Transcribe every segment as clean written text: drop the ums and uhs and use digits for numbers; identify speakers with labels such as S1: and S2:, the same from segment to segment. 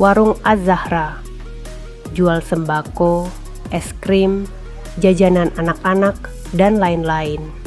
S1: Warung Az-Zahra. Jual sembako, es krim, jajanan anak-anak, dan lain-lain.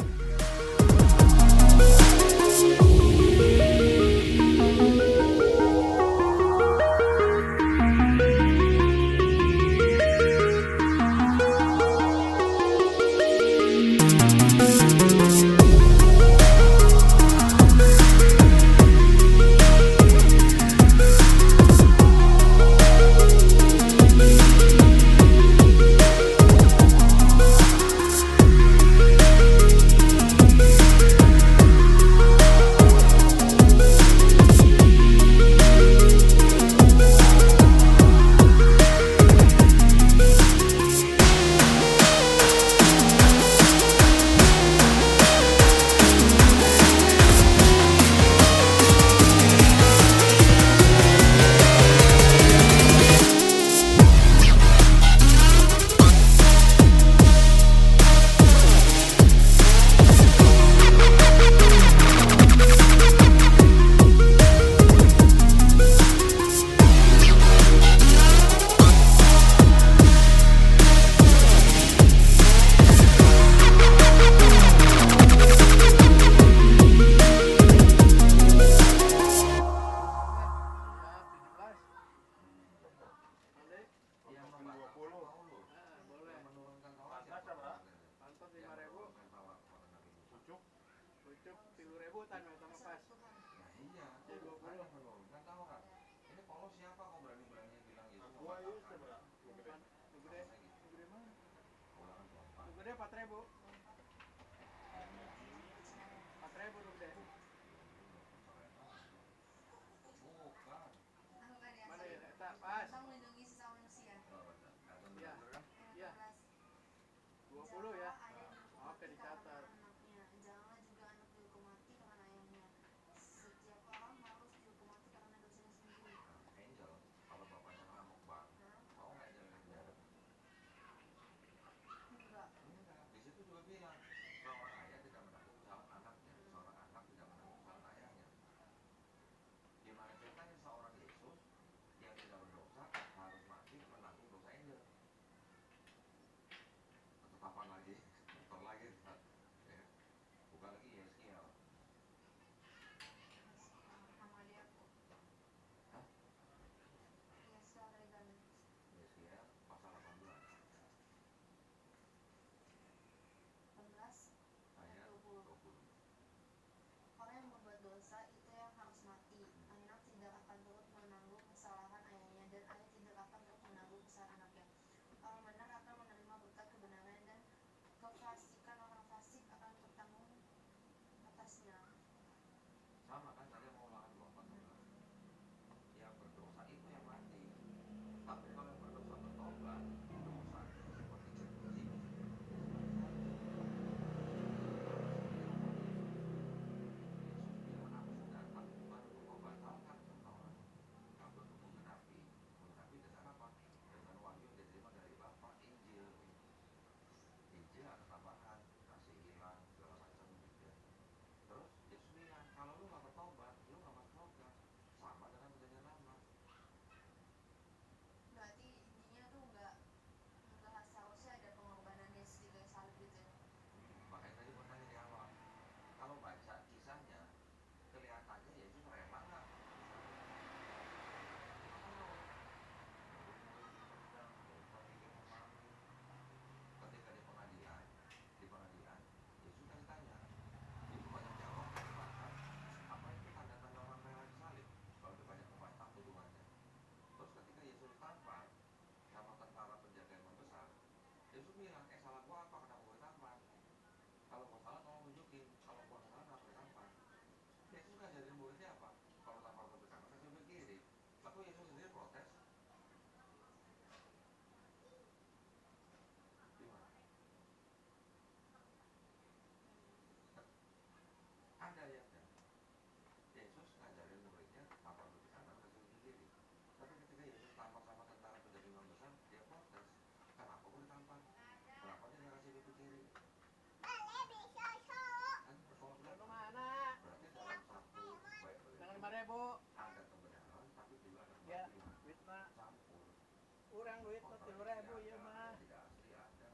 S2: 10.000 ya mah.
S3: Tidak asli ada.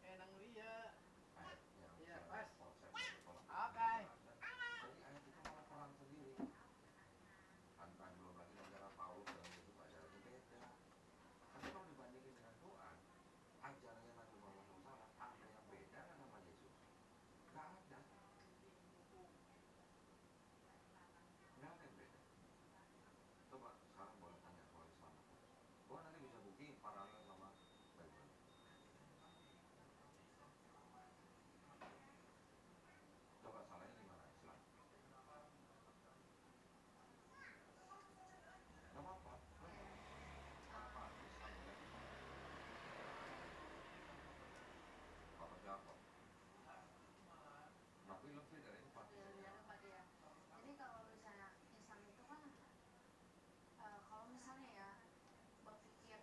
S2: Enang dia.
S3: Yang
S2: Iya, pas.
S3: konsep
S2: Oke.
S3: jadi ayat itu malah perang sendiri. Kan belum lagi negara Paulus dan Yesus ajarannya beda. Tapi kalau dibandingin dengan Quran, ajarannya Nabi Muhammad SAW ada yang beda kan sama Yesus? Nggak ada. Nggak ada yang beda. Coba sekarang boleh tanya soal Islam. Gua nanti bisa bukti paralel sama Bible. Coba salahnya di mana Islam? Gak apa-apa. Kenapa Islam boleh? Apa siapa? Nabi lebih dari 4.
S4: Ya, biar apa ya. Jadi kalau misalnya Islam itu kan kalau misalnya ya berpikir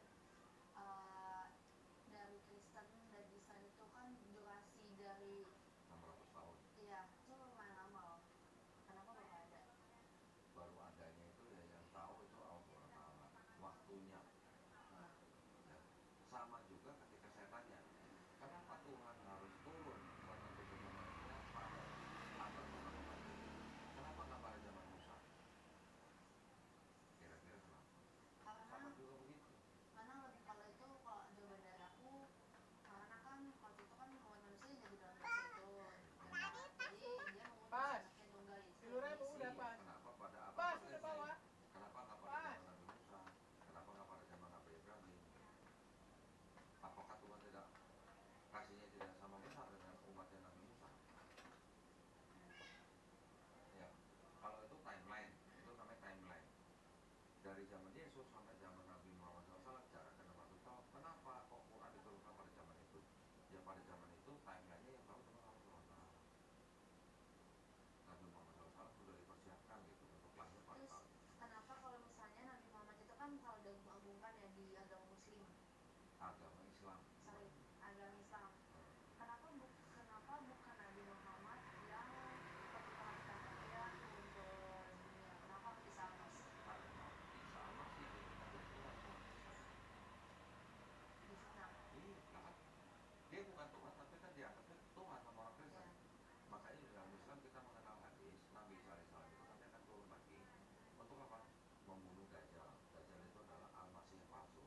S4: dari Kristen dan Islam itu kan durasi dari
S3: 600 tahun.
S4: iya itu lumayan lama loh. Kenapa baru ada?
S3: Baru adanya itu ya yang tahu itu Allah Ta'ala. Waktunya. Ya. Sama juga ketika saya tanya, kenapa Tuhan harus turun membentuk manusia pada Adam dan Hawa? Kenapa nggak pada zaman Musa? Kira-kira kenapa? Sama
S4: Karena
S3: juga begitu.
S4: lebih kalau itu kalau jawaban dari aku karena kan waktu itu kan umat manusia jadi dalam fase itu jadi dia mengutus
S2: Pas.
S4: anaknya tunggal itu
S2: 10.000 udah pas.
S3: Kenapa pada Adam
S2: Pas
S3: dan
S2: udah
S3: Hawa?
S2: bawa.
S3: Kenapa nggak pada
S2: Pas.
S3: zaman Nabi Musa? Kenapa nggak pada zaman Nabi Ibrahim? Apakah Tuhan tidak kasihnya tidak sama besar dengan umatnya Nabi Musa? Ya, kalau itu timeline, itu namanya timeline. Dari zaman Yesus sampai zaman Nabi Muhammad SAW jarak 600 tahun. Kenapa kok Quran diturunkan pada zaman itu? Ya pada zaman itu timelinenya yang tahu cuma Allah SWT. Nabi Muhammad SAW sudah dipersiapkan gitu untuk lahir pada
S4: terus
S3: saat itu.
S4: kenapa kalau misalnya Nabi Muhammad itu kan kalau diagung-agungkan ya di agama Muslim
S3: Agama Islam.
S4: agama Islam kenapa bukan Nabi Muhammad yang pertukaran dia untuk dunia kenapa bisa mas
S3: Karena Isa masih dijadikan Tuhan sama Kristen.
S4: di sana
S3: Iya, dia bukan Tuhan tapi kan dianggapnya Tuhan sama orang Kristen.
S4: ya.
S3: Makanya di dalam Islam kita mengenal hadis Nabi Isa AS itu nanti akan turun lagi untuk apa? Membunuh Dajjal. Dajjal itu adalah al-masih yang palsu.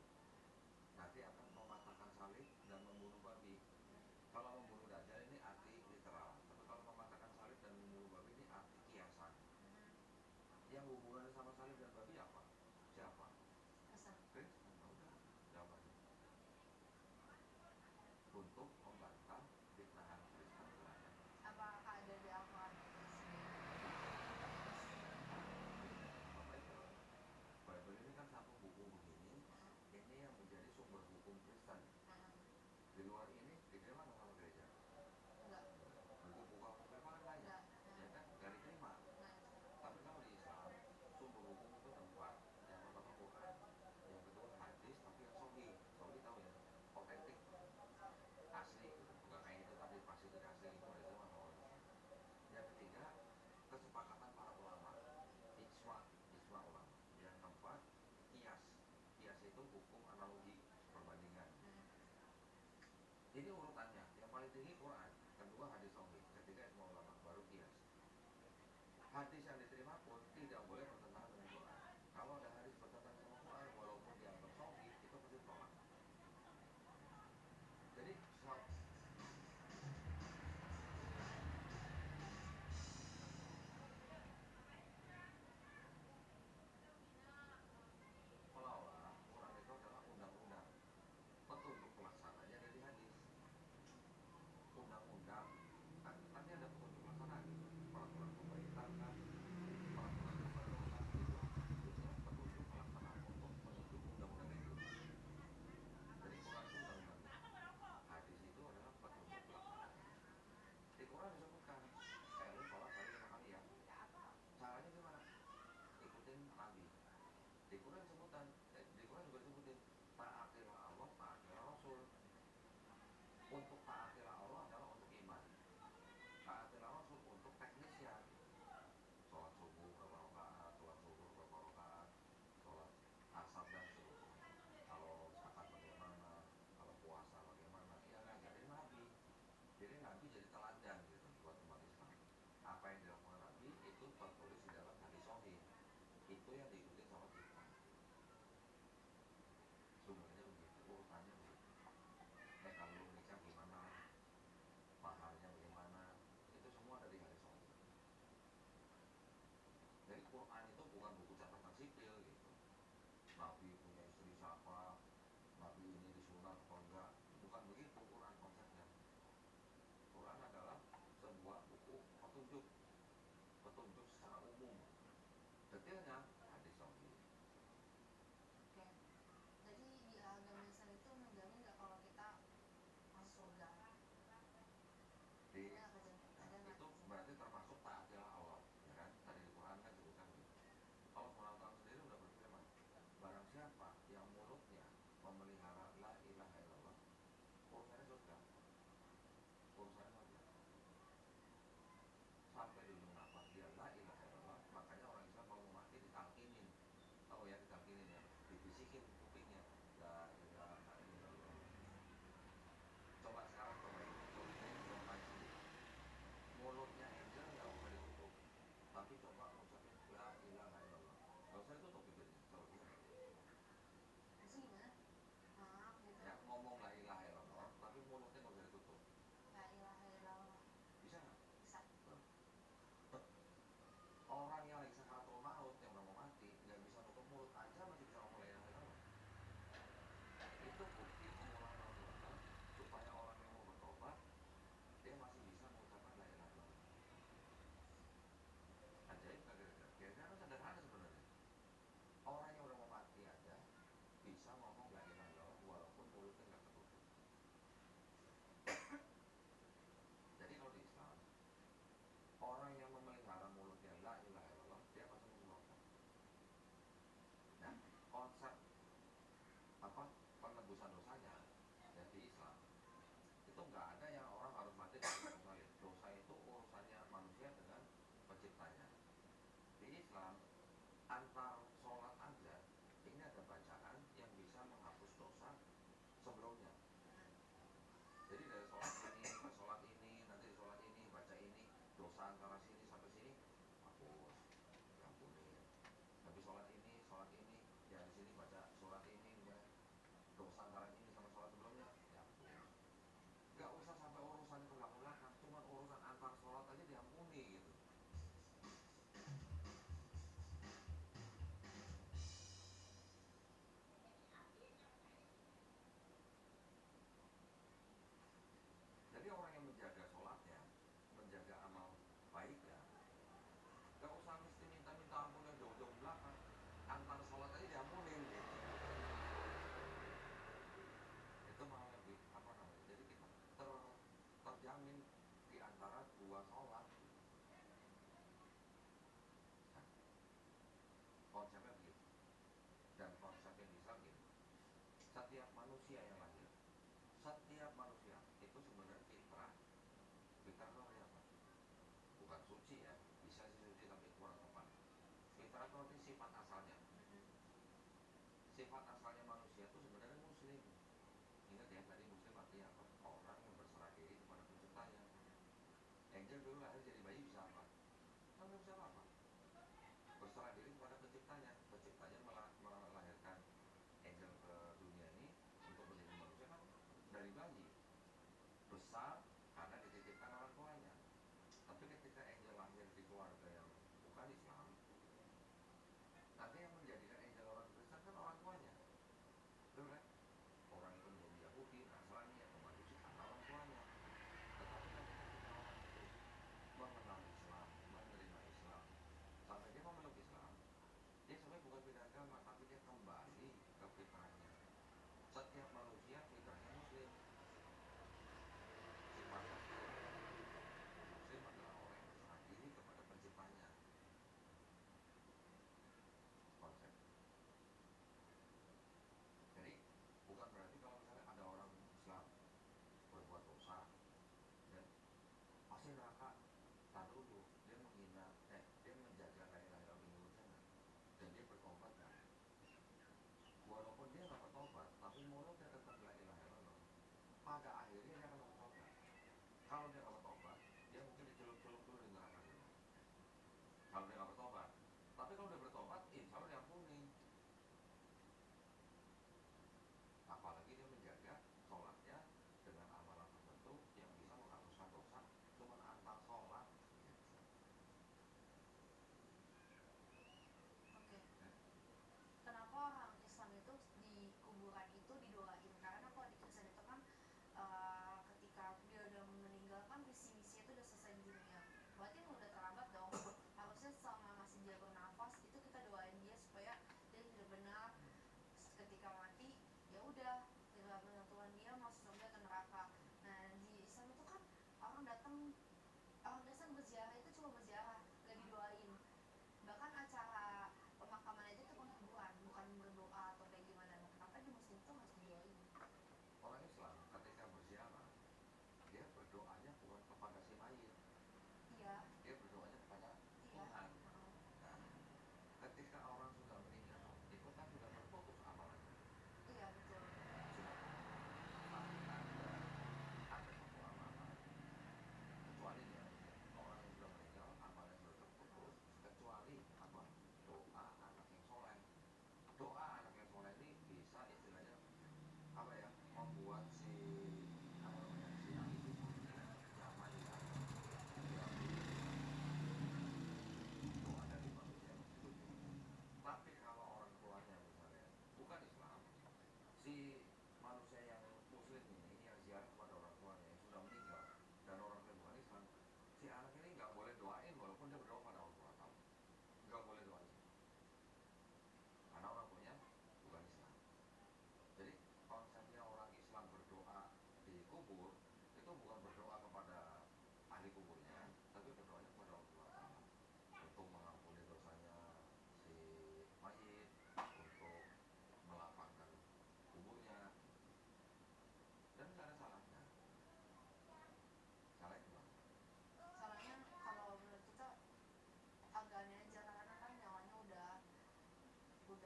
S3: Nanti akan mematahkan salib dan membunuh babi. Kalau membunuh Dajjal ini arti literal, tapi kalau mematahkan salib dan membunuh babi ini arti kiasan. Yang hubungannya sama salib dan babi apa? Siapa? Kristen. Udah, jawabannya. Untuk membantah fitnahan Kristen terhadap
S4: Apakah ada di Al-Quran
S3: Bible ini kan satu buku begini, ini yang menjadi sumber hukum Kristen. Di luar ini diterima nggak sama gereja?
S4: enggak
S3: Buku-buku apokrifa kan banyak, ya kan? Nggak diterima. Tapi kalau di Islam, sumber hukum itu tempat. Yang pertama Quran, yang kedua hadis, tapi yang sahih. Sahih tahu ya, otentik, asli, gitu. Bukan kayak itu tadi pasti tidak asli itu ada sama orang. Yang ketiga, kesepakatan para ulama, ijma ulama. Yang keempat, kias itu hukum analogi perbandingan. Ini urutannya, yang paling tinggi Quran, kedua hadis sahih, ketiga ijma ulama, baru kias. Hadis yang diterima pun tidak boleh bertentangan dengan Quran. Kalau ada hadis bertentangan dengan Quran, walaupun dianggap sahih, itu pasti tolak. Jadi seolah-olah Quran itu adalah undang-undang, petunjuk pelaksananya dari hadis. Undang-undang, kan nanti ada petunjuk pelaksanaan gitu, peraturan pemerintah kan, itu yang diikutin sama kita. Sumbernya begitu, urutannya begitu. Kalau lu nikah gimana, maharnya bagaimana, itu semua dari hadis sahih. Jadi Quran itu bukan buku catatan sipil gitu. Nabi punya istri siapa, Nabi ini disunat atau enggak, bukan begitu Quran konsepnya. Quran adalah sebuah buku petunjuk, petunjuk secara umum. Detailnya hadis sahih.
S4: Oke. Jadi di agama Islam itu menjamin nggak kalau kita masuk surga?
S3: Di,
S4: Ada nggak
S3: nah, itu berarti termasuk taatilah Allah, ya kan? Tadi di Quran kan sebutkan begitu. Allah SWT sendiri udah berfirman, barang siapa yang mulutnya memelihara la ilaha illallah, urusannya surga, urusannya surga. Sampai di ujung nafas dia la ilaha illallah. Makanya orang Islam kalau mau mati ditalkinin, tahu ya, ditalkinin ya, dibisikin kupingnya la ilaha illallah. Coba sekarang coba sendiri, mulutnya angel nggak usah ditutup, tapi coba ucapin la ilaha illallah, nggak usah ditutup bibirnya, coba bisa.
S4: Maksudnya gimana? Maaf gitu.
S3: Ya ngomong la ilaha illallah tapi mulutnya nggak usah ditutup,
S4: La ilaha illallah.
S3: bisa nggak?
S4: Bisa.
S3: Orang yang lagi sakaratul maut, yang udah mau mati, nggak bisa nutup mulut aja masih bisa ngomong la ilaha illallah. Itu bukti pengulangan Allah supaya orang yang mau bertobat dia masih bisa mengucapkan la ilaha illallah. Ajaib nggak kira-kira? Kira-kira kan sederhana sebenarnya. Orang yang udah mau mati aja bisa ngomong la ilaha illallah walaupun mulutnya nggak tertutup. Jadi kalau di Islam, orang yang memelihara mulutnya la ilaha illallah dia pasti masuk neraka. Nah, konsep apa penebusan dosanya ya di Islam itu nggak ada yang orang harus mati dengan dosa. Dosa itu urusannya manusia dengan penciptanya. Di Islam antar sholat aja ini ada bacaan yang bisa menghapus dosa sebelumnya. Jadi dari sholat ini ke sholat ini, nanti di sholat ini baca ini, dosa antara sini sampai sini hapus, diampuni. Tapi sholat ini ya di sini baca sholat ini ya, dosa antara ini sama sholat sebelumnya dihapus. Gak usah sampai urusan ke belakang, cuma urusan antar sholat aja diampuni gitu. Jadi orang yang menjaga sholatnya, menjaga amal baiknya, gak usah mesti minta-minta ampun yang jauh-jauh belakang, antar sholat aja diampunin gitu. Itu malah lebih apa namanya, jadi kita terjamin di antara dua sholat. Nah, konsepnya begitu. Dan konsep yang Islam gini, setiap manusia yang lahir, setiap manusia itu sebenarnya fitrah. Fitrah itu artinya apa? Bukan suci ya, bisa sih suci tapi kurang tepat. Fitrah itu artinya sifat asalnya. Sifat asalnya manusia itu sebenarnya muslim. Ingat ya, tadi muslim artinya apa? Orang yang berserah diri kepada penciptanya. Angel dulu lahir jadi bayi bisa apa? Kan nggak bisa apa-apa. Berserah diri kepada penciptanya. Penciptanya melahirkan angel ke dunia ini untuk menjadi manusia kan dari bayi. Besar karena dititipkan orang tuanya. Tapi ketika angel lahir di keluarga yang bukan Islam, nanti yang menjadikan angel orang Kristen kan orang tuanya. Betul kan? Orang itu menjadi Yahudi, Nasrani, atau Majusi karena orang tuanya. Tetapi nanti ketika orang itu mengenal Islam, menerima Islam, sampai dia memeluk Islam, dia sebenarnya bukan beda agama, tapi dia kembali ke fitrahnya. Setiap manusia fitrahnya muslim. Sifatnya muslim adalah orang yang berserah diri kepada penciptanya. Konsep. Jadi bukan berarti kalau misalnya ada orang Islam berbuat dosa dan pasti neraka, tak dulu dia menghina, dia menjaga la ilaha illallah di mulutnya dan dia bertobat kan. Walaupun dia nggak bertobat, tapi mulutnya tetap la ilaha illallah. Pada akhirnya dia akan bertobat. Kalau dia nggak bertobat, dia mungkin dicelup-celup dulu di neraka dulu. Kalau dia nggak bertobat, tapi kalau dia bertobat, insya Allah
S4: orang Kristen berziarah itu cuma berziarah, gak didoain. Bahkan acara pemakaman aja itu penghiburan, bukan berdoa atau kayak gimana. Kenapa di muslim tuh harus didoain?
S3: Orang Islam ketika berziarah, dia berdoanya bukan kepada si mayit,
S4: Iya,
S3: dia berdoanya kepada
S4: iya.
S3: Tuhan. Nah, ketika orang sudah meninggal, itu kan sudah terputus amalannya.
S4: Iya betul.
S3: Sudah tapi ada satu amalan, kecuali ya orang yang sudah meninggal, amalan sudah terputus, kecuali apa? Doa anak yang soleh. Doa anak yang soleh ini bisa istilahnya apa ya? Membuat si apa namanya si ahli kuburnya nyaman di sana. Dia doa dari manusia itu. Tapi kalau orang tuanya misalnya bukan Islam, si manusia yang muslim ini yang ziarah kepada orang tuanya yang sudah meninggal dan orang tuanya bukan Islam, si anak ini nggak boleh doain walaupun dia berdoa pada Allah Taala, nggak boleh doain karena orang tuanya bukan Islam. Jadi konsepnya orang Islam berdoa di kubur itu bukan berdoa kepada ahli kuburnya, tapi berdoanya kepada Allah Taala untuk mengampuni dosanya si mayit, untuk melapangkan kuburnya, dan nggak ada salahnya. Salahnya gimana?
S4: Salahnya kalau menurut kita agak aneh aja karena kan nyawanya udah
S3: Betul.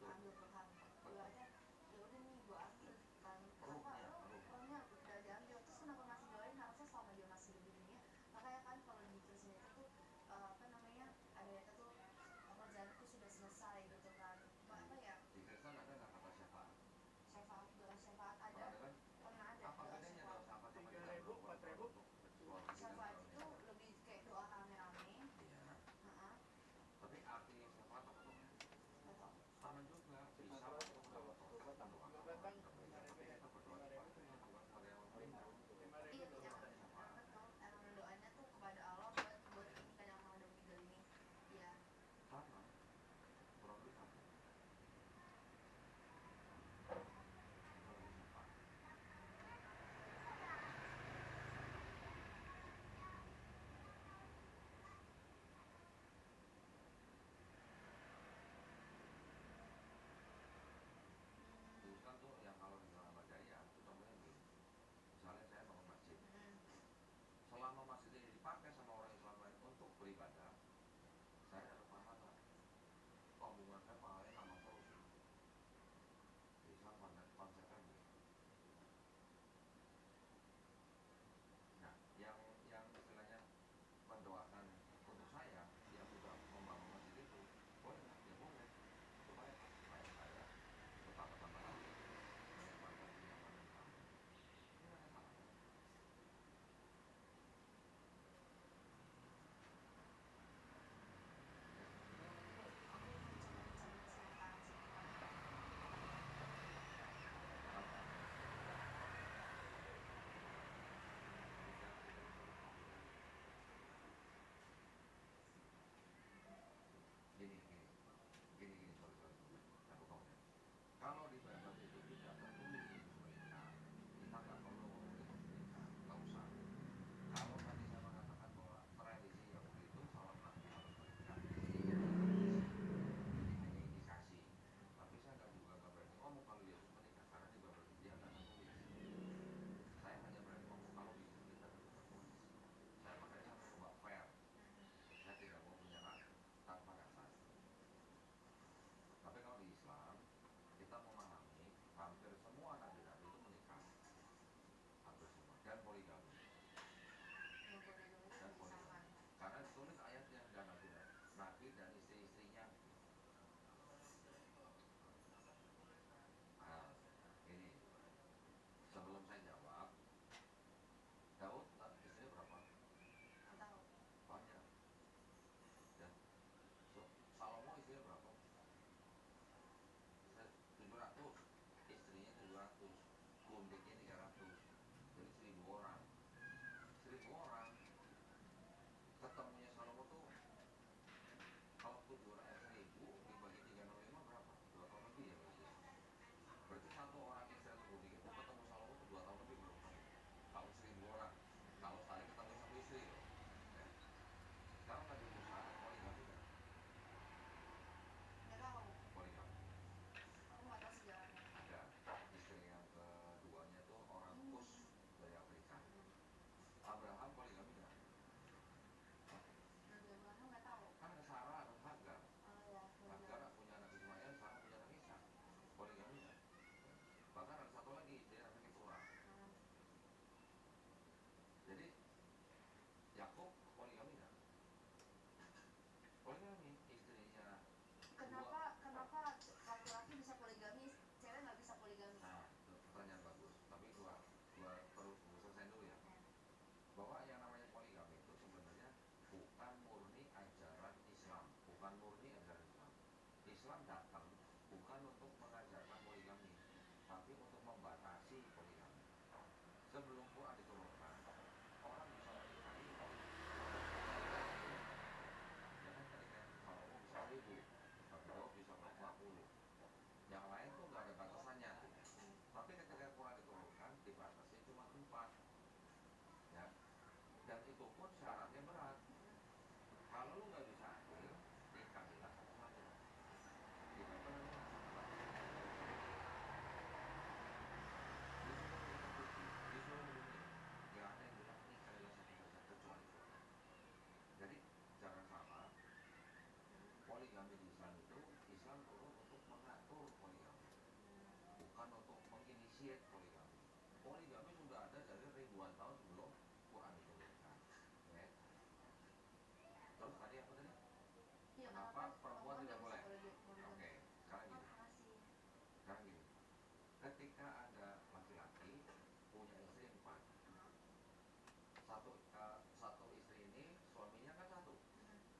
S4: diambil Tuhan. Ibaratnya ya udah nih gue ambil kan. Kenapa
S3: Ruhnya,
S4: lo
S3: ruh.
S4: rohnya udah diambil terus kenapa masih doain, harusnya selama dia masih di dunia makanya
S3: Islam datang bukan untuk mengajarkan poligami, tapi untuk membatasi poligami. Sebelum Quran diturunkan, orang bisa menikahi jangan ketika kalau bisa 1000, kalau bisa 40, yang lain tuh nggak ada batasannya tuh. Tapi ketika Quran diturunkan dibatasi cuma 4, ya. Dan itu pun syaratnya berat. Kalau lu nggak bisa adil, nikahilah satu-satu. Gitu apa namanya? Di seluruh dunia nggak ada yang bilang nikahilah satu saja kecuali Quran. Jadi jangan salah, poligami di Islam itu Islam turun untuk mengatur poligami, bukan untuk menginisiat poligami. Poligami sudah ada dari ribuan tahun sebelum Quran diturunkan. Ya. Terus tadi apa tadi?
S4: Iya,
S3: Kenapa perempuan tidak boleh?
S4: boleh?
S3: Oke, sekarang gini.
S4: Masih.
S3: Sekarang gini. Ketika ada laki-laki punya istri 4, satu istri ini suaminya kan satu.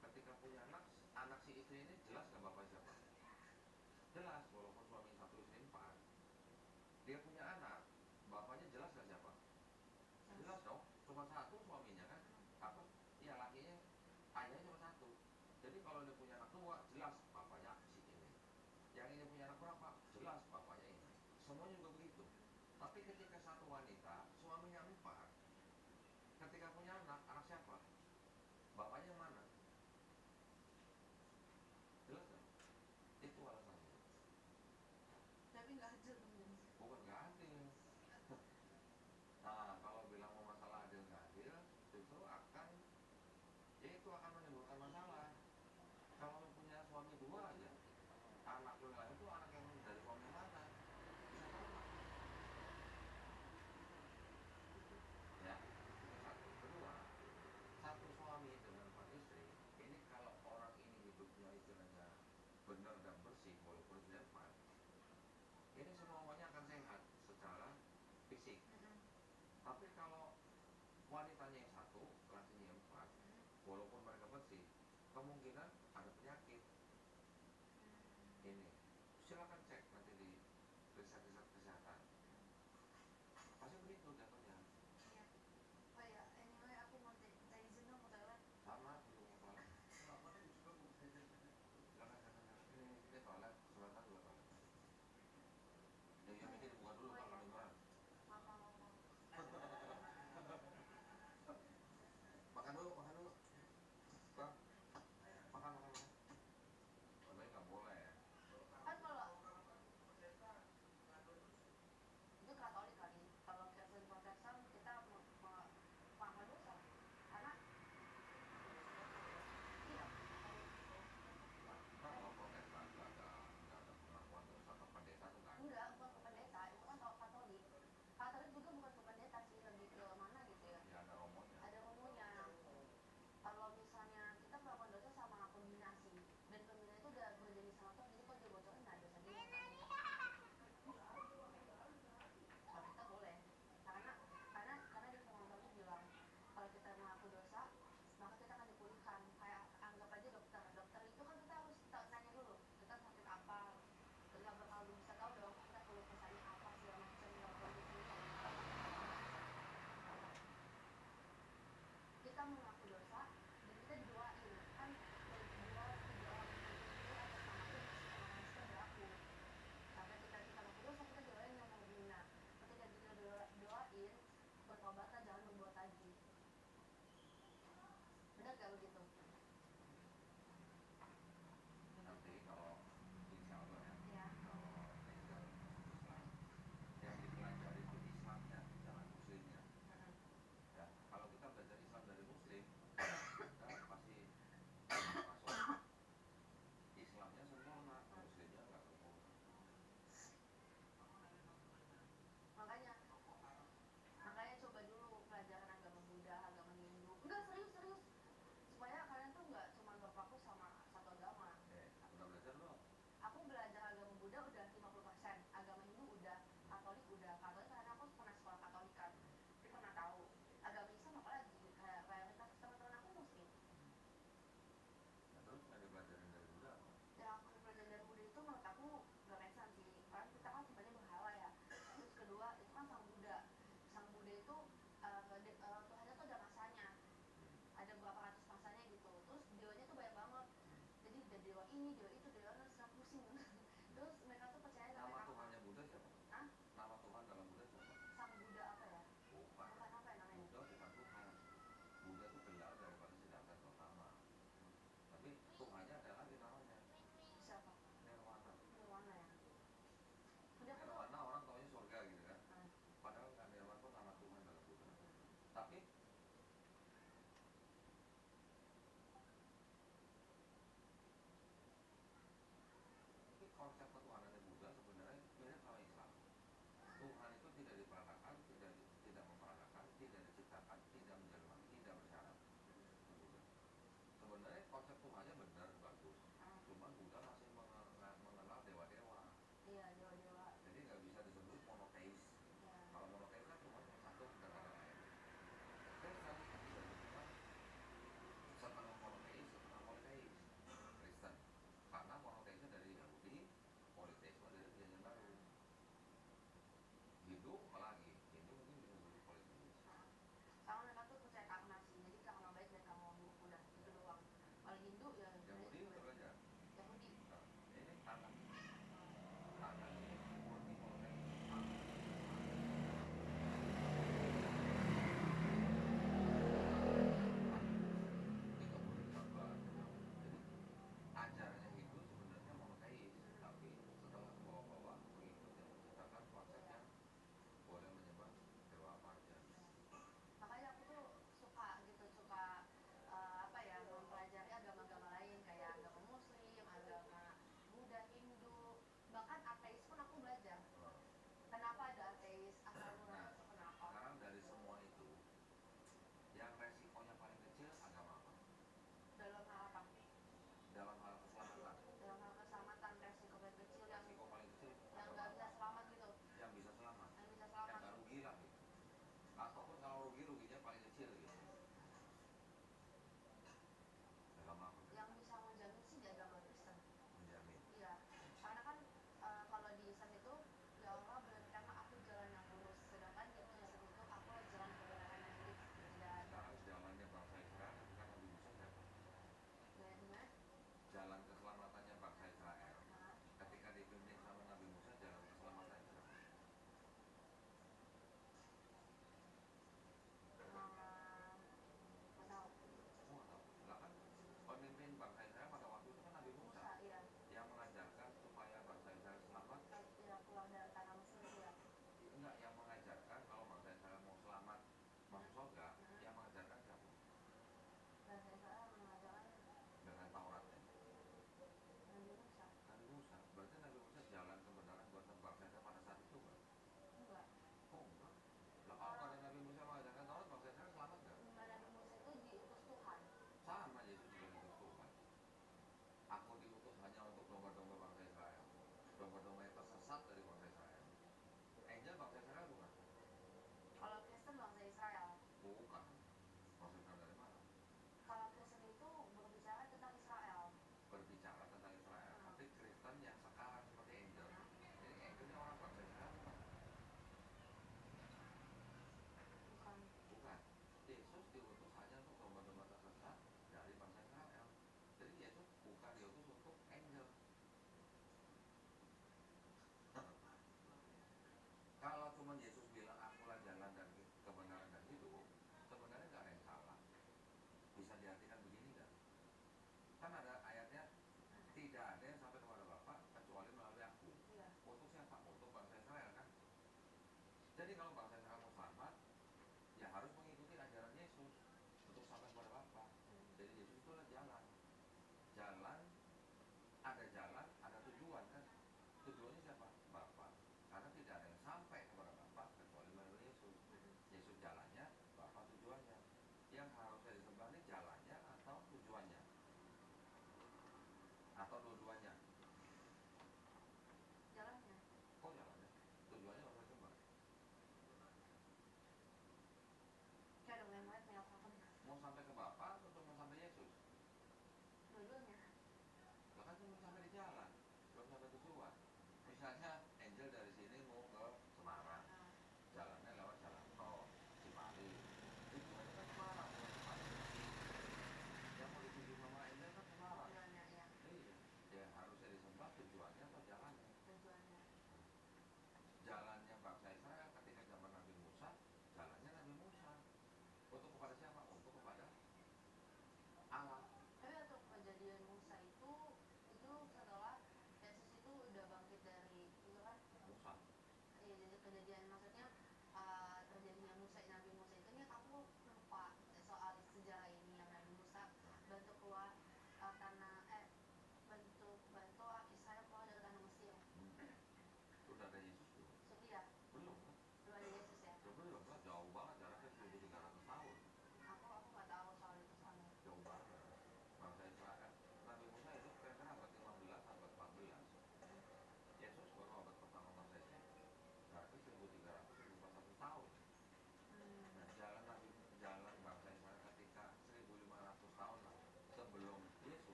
S3: Ketika punya anak, anak si istri ini jelas nggak bapak siapa? Jelas, walaupun suami satu istri 4, dia punya anak, bapaknya jelas nggak siapa? Jelas dong, cuma satu suaminya kan? Apa? Iya, lakinya, ayahnya cuma satu. Jadi kalau dia punya anak 2, jelas bapaknya si ini. Yang ini punya anak berapa? Jelas bapaknya ini. Semuanya juga begitu. Tapi ketika satu wanita, suaminya 4, ketika punya anak, anak siapa? Bapaknya yang mana? Jelas kan? Itu alasannya.
S4: Tapi nggak adil dong.
S3: Bukan nggak adil. Nah, kalau bilang mau masalah adil nggak adil, justru akan, ya itu akan menimbulkan masalah. Kalau lu punya suami 2 aja, anak lu yang lain itu anak yang dari suami mana? Bisa tolak. Ya, itu satu. Kedua, satu suami dengan 4 istri, ini kalau orang ini hidupnya istilahnya benar dan bersih, walaupun sudah 4, ini semuanya akan sehat secara fisik. Tapi kalau wanitanya yang 1, lakinya yang 4, walaupun mereka bersih, kemungkinan ada penyakit. Ini silakan cek nanti di riset-riset kesehatan. Pasti begitu jatuhnya.
S4: Iya. Oh ya, anyway aku mau minta izin dong ke toilet.
S3: Sama dulu ke toilet. Ini toilet, sebentar dulu toilet. Ya, yang ini dibuka dulu,
S4: Oh,
S3: Pak,
S4: iya.
S3: kedengeran.
S4: Maaf.
S3: Makan dulu, Bang. Makan.
S4: ini deh itu deh orang sedang pusing terus mereka tuh percaya
S3: Nama
S4: sampai
S3: Tuhannya Buddha siapa?
S4: Hah?
S3: Nama Tuhan dalam Buddha siapa?
S4: Sang Buddha apa ya?
S3: Bukan.
S4: Bukan apa ya namanya?
S3: Buddha bukan Tuhan. Buddha itu gelar daripada Siddhartha Gautama. Tapi Tuhannya ada lagi namanya
S4: Siapa?
S3: Nirwana.
S4: Nirwana ya. Udah aku
S3: Nirwana orang taunya surga gitu kan.
S4: Ah.
S3: Padahal kan Nirwana itu nama Tuhan dalam Buddha. Tapi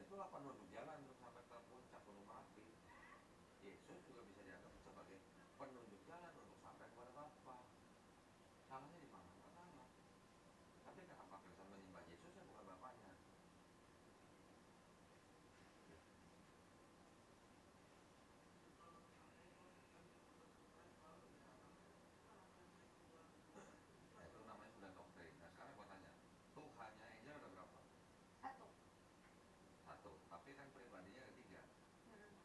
S3: itulah penunjuk jalan untuk sampai ke puncak Gunung Merapi. Yesus juga bisa dianggap sebagai penunjuk jalan untuk sampai kepada Bapa. Salahnya di mana? Nggak salah. Tapi kenapa Kristen menyembah Yesus ya bukan Bapaknya? Nah, itu namanya sudah doktrin. Nah sekarang gua tanya, Tuhannya Angel ada berapa?
S4: Satu.
S3: Satu. Tapi kan pribadinya ada tiga.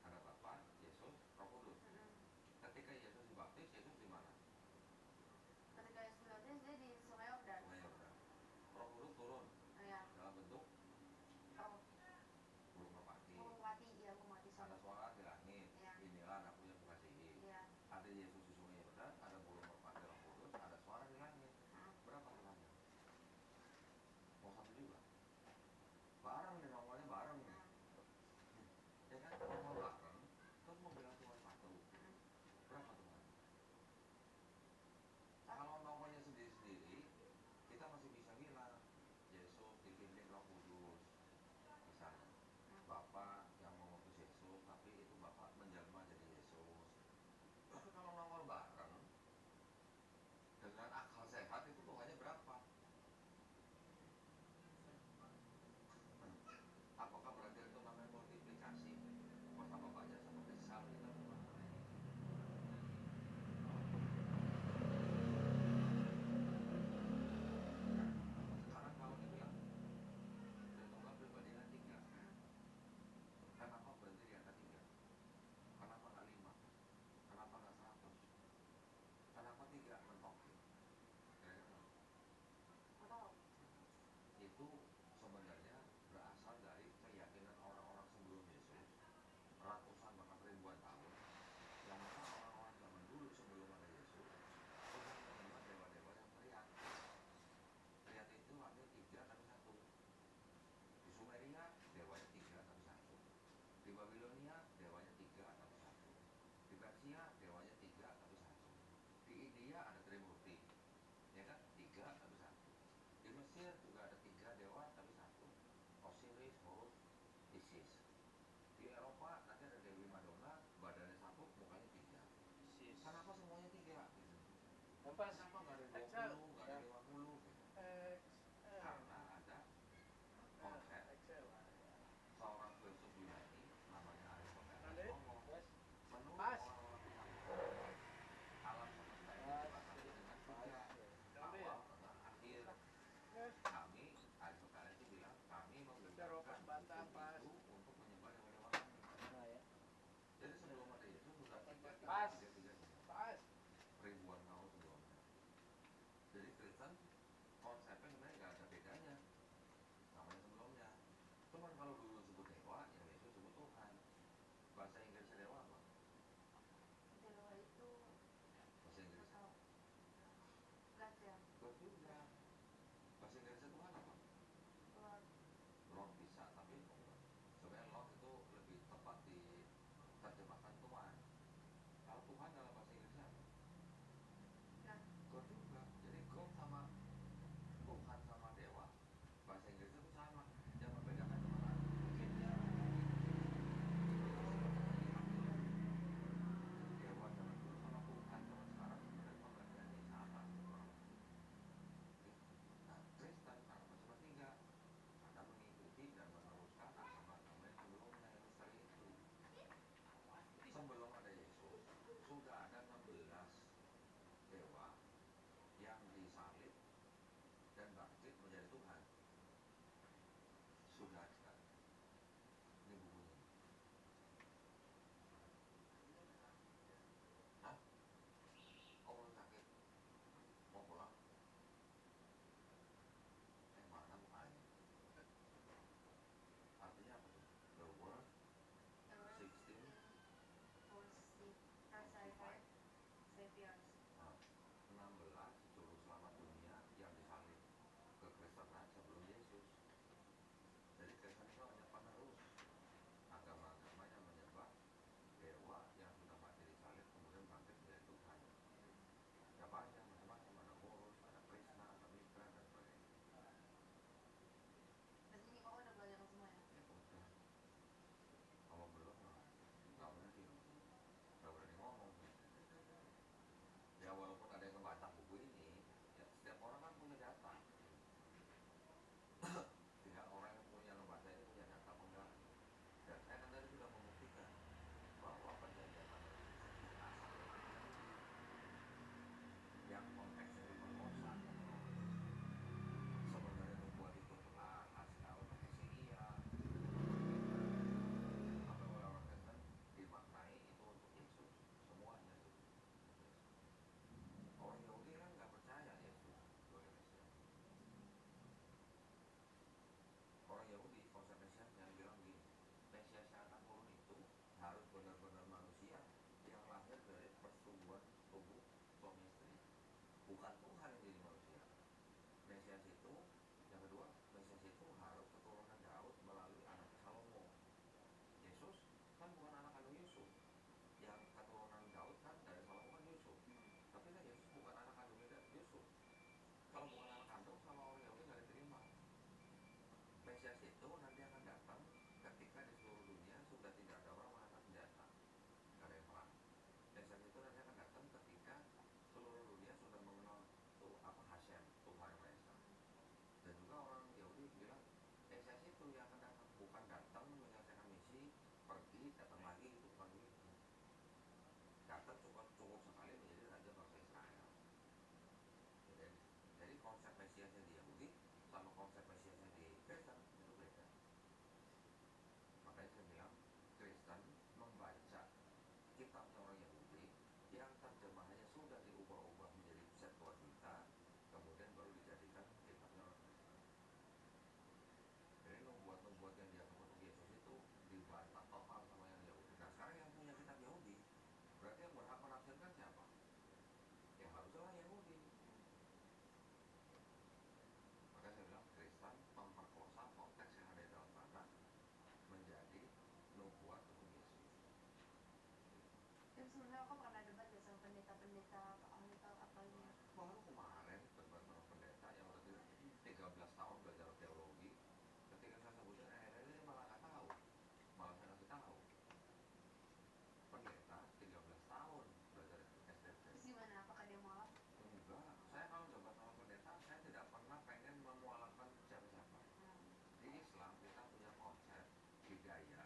S3: Ada Bapa, Yesus, Roh Kudus. Ketika Yesus dibaptis, Yesus di mana?
S4: Ketika Yesus dibaptis dia di Sungai Yordan.
S3: Sungai Yordan. Roh Kudus turun
S4: Ya.
S3: dalam bentuk
S4: Oh,
S3: burung merpati.
S4: burung mati, ya burung mati
S3: Ada
S4: sama.
S3: suara di langit.
S4: Ya.
S3: Inilah anakku yang kukasihi.
S4: Ya.
S3: Ada Yesus di Sungai Yordan, ada burung merpati Roh Kudus, ada suara di langit. Berapa namanya? Mau satu juga? Bareng nih, nomornya bareng nih. Ya kan kalau mau bareng, terus mau bilang cuma satu. Berapa Tuhan? Kalau nomornya sendiri-sendiri, kita masih bisa bilang Yesus dipimpin Roh Kudus. Misalnya, Bapak yang mengutus Yesus, tapi itu Bapak menjelma jadi Yesus. Tapi kalau nomor bareng, dengan akal sehat itu Tuhannya berapa? Apakah berarti itu namanya multiplikasi? Masa Bapaknya seperti sel kita bukan? Sekarang kalau dibilang Tritunggal pribadinya tiga, kenapa berhenti di angka tiga? Kenapa nggak lima? Kenapa nggak 100? Kenapa tiga mentok? Kira-kira
S4: Atau
S3: itu sebenarnya berasal dari keyakinan orang-orang sebelum Yesus ratusan bahkan ribuan tahun, yang mana orang-orang zaman dulu sebelum ada Yesus Tuhan menyembah dewa-dewa yang teriak. Teriak itu artinya tiga tapi satu. Di Sumeria dewanya tiga tapi satu. Di Babilonia dewanya tiga tapi satu. Di Persia dewanya tiga tapi satu. Di India ada Trimurti, ya kan? Tiga tapi satu. Di Mesir juga ada tiga dewa tapi satu. Osiris, Horus, Isis. Di Eropa nanti ada Dewi Madonna, badannya satu, mukanya tiga. Kenapa semuanya tiga? Gitu.
S2: Kompas.
S3: Kenapa nggak ada
S2: Excel.
S3: 20, nggak ada 50? Gitu. Karena ada konsep
S2: Excel.
S3: seorang filsuf Yunani namanya Aristoteles
S2: Nanti.
S3: ngomong,
S2: Yes.
S3: menurut
S2: Pas.
S3: orang-orang Yunani, alam semesta ini dibatasi dengan tiga, awal, tengah, akhir.
S2: Yes.
S3: Kami, Aristoteles itu bilang, kami
S2: Rokas
S3: menggunakan
S2: bantah,
S3: hukum
S2: pas.
S3: itu untuk menyembah dewa-dewa kami.
S2: Nah, ya.
S3: Jadi sebelum ada Yesus sudah tiga,
S2: Pas.
S3: tiga.
S2: Pas.
S3: Ribuan tahun sebelumnya. Jadi Kristen konsepnya sebenarnya nggak ada bedanya sama yang sebelumnya. Cuman kalau dulu sebut dewa, yang Yesus sebut Tuhan. Bahasa Inggrisnya dewa apa?
S4: dewa itu
S3: Bahasa Inggrisnya
S4: atau God ya.
S3: God juga. Bahasa Inggrisnya Tuhan bukan Tuhan yang jadi manusia. Mesias itu, yang kedua, Mesias itu harus keturunan Daud melalui anak Salomo. Yesus kan bukan anak kandung Yusuf. Yang keturunan Daud kan dari Salomo kan Yusuf. Tapi kan Yesus bukan anak kandungnya Yusuf. Kalau bukan anak kandung sama orang Yahudi nggak diterima. Mesias itu nanti akan datang ketika di seluruh dunia sudah tidak ada orang mengangkat senjata, nggak ada yang perang. Mesias itu nanti akan datang ketika seluruh dunia sudah mengenal Hashem, Tuhan yang Maha Esa. Dan juga orang Yahudi bilang Mesias itu yang akan datang, bukan datang menyelesaikan misi, pergi, datang lagi, itu bukan begitu. Datang cukup sekali menjadi raja bangsa Israel. Jadi konsep Mesiasnya di Yahudi sama konsep Mesiasnya di Kristen itu beda. Makanya saya bilang Kristen membaca kitabnya orang Yahudi yang terjemahannya sudah diubah-ubah menjadi Septuaginta, kemudian baru dijadikan kitabnya orang Kristen. Jadi membuat yang dianggap untuk Yesus itu dibantah total sama yang Yahudi. Nah sekarang yang punya kitab Yahudi, berarti yang berhak menafsirkan siapa? Ya harusnya orang Yahudi. Maka saya bilang Kristen memperkosa konteks yang ada di dalam tanah menjadi nubuat untuk Yesus.
S4: Dan sebenarnya aku pernah debat ya sama pendeta-pendeta atau ahli apalnya.
S3: Baru kemarin debat sama pendeta yang udah 13 tahun belajar teologi, ketika saya sebutin akhirnya dia malah nggak tahu, malah saya kasih tahu. Pendeta 13 tahun belajar SDT.
S4: Terus gimana? Apakah dia mualaf?
S3: Enggak, saya kalau debat sama pendeta saya tidak pernah pengen memualafkan siapa-siapa. Di Islam kita punya konsep hidayah